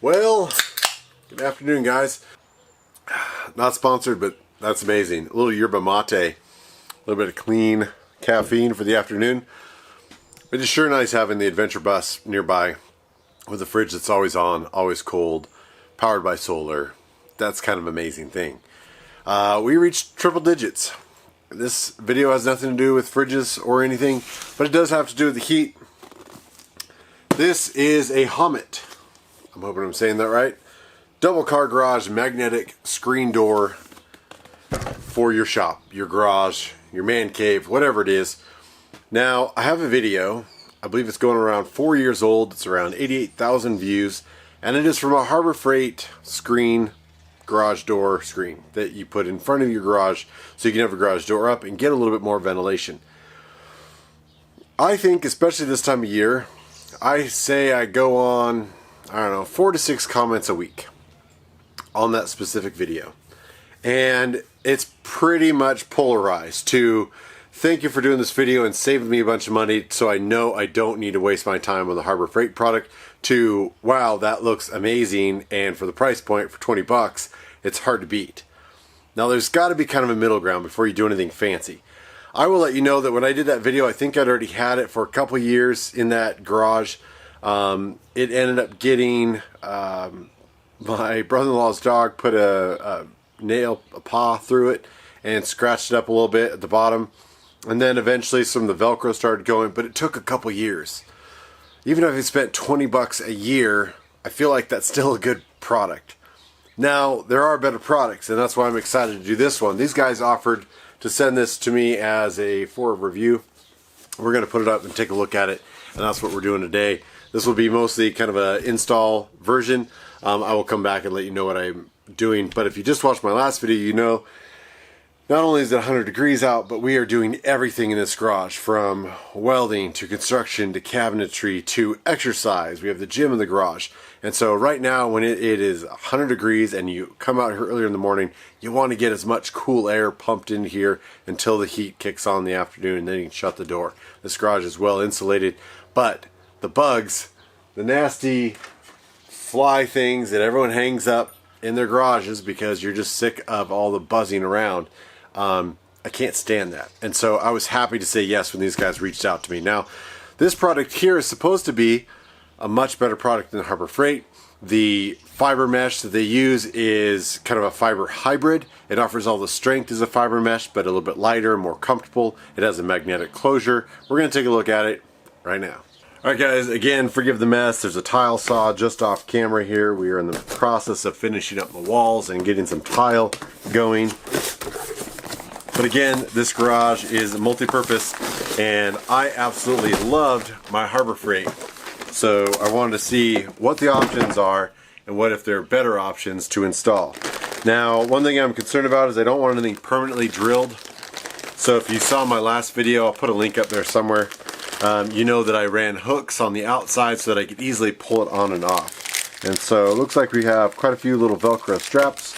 Well, good afternoon, guys. Not sponsored, but that's amazing. A little yerba mate, a little bit of clean caffeine for the afternoon. It is sure nice having the adventure bus nearby with a fridge that's always on, always cold, powered by solar. That's kind of an amazing thing. We reached triple digits. This video has nothing to do with fridges or anything, but it does have to do with the heat. This is a Homitt. I'm hoping I'm saying that right. Double car garage magnetic screen door for your shop, your garage, your man cave, whatever it is. Now, I have a video. I believe it's going around 4 years old. It's around 88,000 views, and it is from a Harbor Freight screen, garage door screen that you put in front of your garage so you can have a garage door up and get a little bit more ventilation. I think, especially this time of year, I say I go on, I don't know, 4 to 6 comments a week on that specific video. And it's pretty much polarized to thank you for doing this video and saving me a bunch of money so I know I don't need to waste my time on the Harbor Freight product, to wow, that looks amazing, and for the price point, for 20 bucks, it's hard to beat. Now there's got to be kind of a middle ground before you do anything fancy. I will let you know that when I did that video, I think I'd already had it for a couple years in that garage. It ended up getting, my brother-in-law's dog put a paw through it and scratched it up a little bit at the bottom. And then eventually some of the Velcro started going, but it took a couple years. Even if I spent 20 bucks a year, I feel like that's still a good product. Now, there are better products, and that's why I'm excited to do this one. These guys offered to send this to me as for a review. We're going to put it up and take a look at it, and that's what we're doing today. This will be mostly kind of an install version. I will come back and let you know what I'm doing, but if you just watched my last video, you know not only is it 100 degrees out, but we are doing everything in this garage, from welding to construction to cabinetry to exercise. We have the gym in the garage. And so right now, when it is 100 degrees and you come out here earlier in the morning, you want to get as much cool air pumped in here until the heat kicks on in the afternoon, and then you can shut the door. This garage is well insulated, but the bugs, the nasty fly things that everyone hangs up in their garages because you're just sick of all the buzzing around, I can't stand that. And so I was happy to say yes when these guys reached out to me. Now, this product here is supposed to be a much better product than Harbor Freight. The fiber mesh that they use is kind of a fiber hybrid. It offers all the strength as a fiber mesh, but a little bit lighter, more comfortable. It has a magnetic closure. We're going to take a look at it right now. Alright guys, again, forgive the mess. There's a tile saw just off camera here. We are in the process of finishing up the walls and getting some tile going. But again, this garage is multi-purpose, and I absolutely loved my Harbor Freight. So I wanted to see what the options are and what if there are better options to install. Now, one thing I'm concerned about is I don't want anything permanently drilled. So if you saw my last video, I'll put a link up there somewhere. You know that I ran hooks on the outside so that I could easily pull it on and off. And so it looks like we have quite a few little Velcro straps.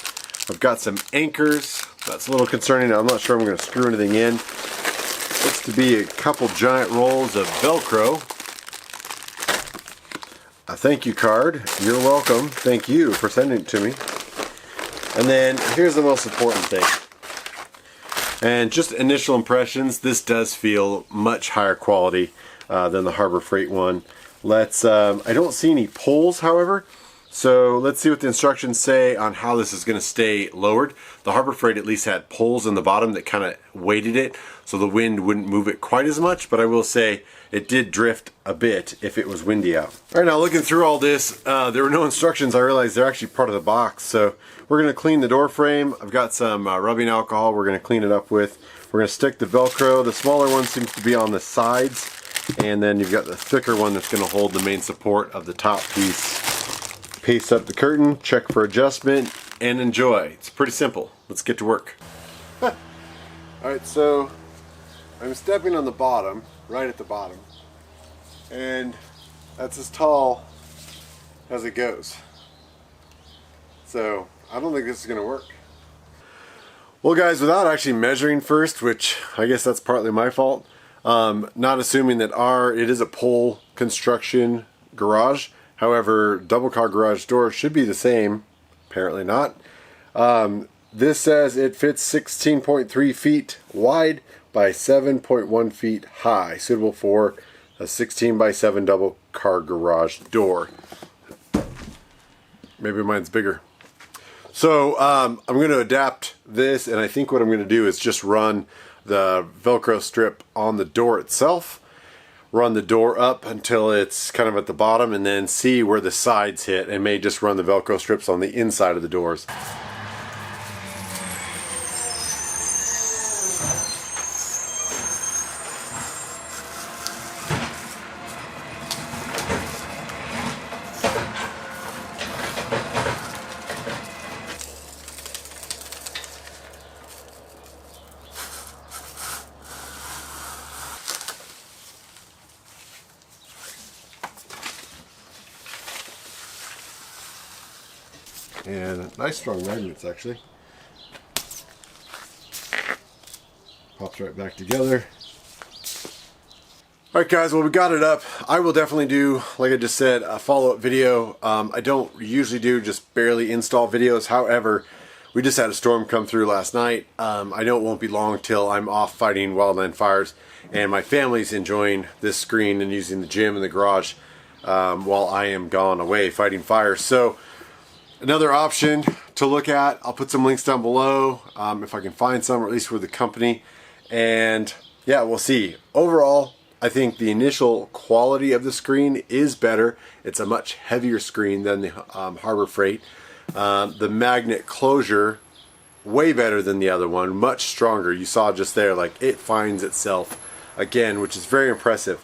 I've got some anchors. That's a little concerning. I'm not sure I'm going to screw anything in. Looks to be a couple giant rolls of Velcro. A thank you card. You're welcome. Thank you for sending it to me. And then here's the most important thing. And just initial impressions, this does feel much higher quality than the Harbor Freight one. I don't see any pulls, however. So let's see what the instructions say on how this is going to stay lowered. The Harbor Freight at least had pulls in the bottom that kind of weighted it, so the wind wouldn't move it quite as much, but I will say it did drift a bit if it was windy out. All right, now looking through all this, there were no instructions. I realized they're actually part of the box. So we're going to clean the door frame. I've got some rubbing alcohol we're going to clean it up with. We're going to stick the Velcro. The smaller one seems to be on the sides, and then you've got the thicker one that's going to hold the main support of the top piece. Paste up the curtain, check for adjustment, and enjoy. It's pretty simple. Let's get to work. Alright, so I'm stepping on the bottom, right at the bottom, and that's as tall as it goes. So I don't think this is going to work. Well guys, without actually measuring first, which I guess that's partly my fault, not assuming that it is a pole construction garage, However, double car garage door should be the same. Apparently not. This says it fits 16.3 feet wide by 7.1 feet high, suitable for a 16 by 7 double car garage door. Maybe mine's bigger. So I'm going to adapt this, and I think what I'm going to do is just run the Velcro strip on the door itself, run the door up until it's kind of at the bottom, and then see where the sides hit, and may just run the Velcro strips on the inside of the doors. And nice strong magnets, actually. Pops right back together. Alright guys, well, we got it up. I will definitely do, like I just said, a follow-up video. I don't usually do just barely install videos. However, we just had a storm come through last night. I know it won't be long till I'm off fighting wildland fires, and my family's enjoying this screen and using the gym and the garage while I am gone away fighting fires. So another option to look at, I'll put some links down below if I can find some, or at least with the company. And yeah, we'll see. Overall, I think the initial quality of the screen is better. It's a much heavier screen than the Harbor Freight. The magnet closure, way better than the other one, much stronger. You saw just there, like, it finds itself again, which is very impressive.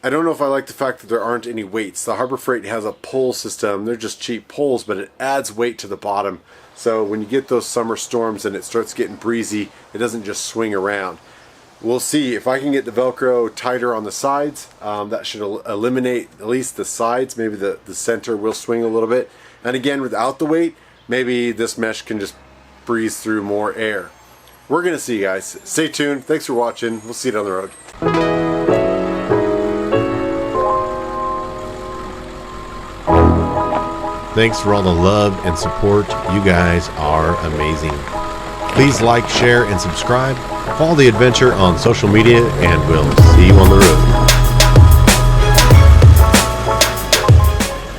I don't know if I like the fact that there aren't any weights. The Harbor Freight has a pull system. They're just cheap pulls, but it adds weight to the bottom. So when you get those summer storms and it starts getting breezy, it doesn't just swing around. We'll see if I can get the Velcro tighter on the sides. That should eliminate at least the sides. Maybe the center will swing a little bit. And again, without the weight, maybe this mesh can just breeze through more air. We're going to see, guys. Stay tuned. Thanks for watching. We'll see you down the road. Thanks for all the love and support. You guys are amazing. Please like, share, and subscribe. Follow the adventure on social media, and we'll see you on the road.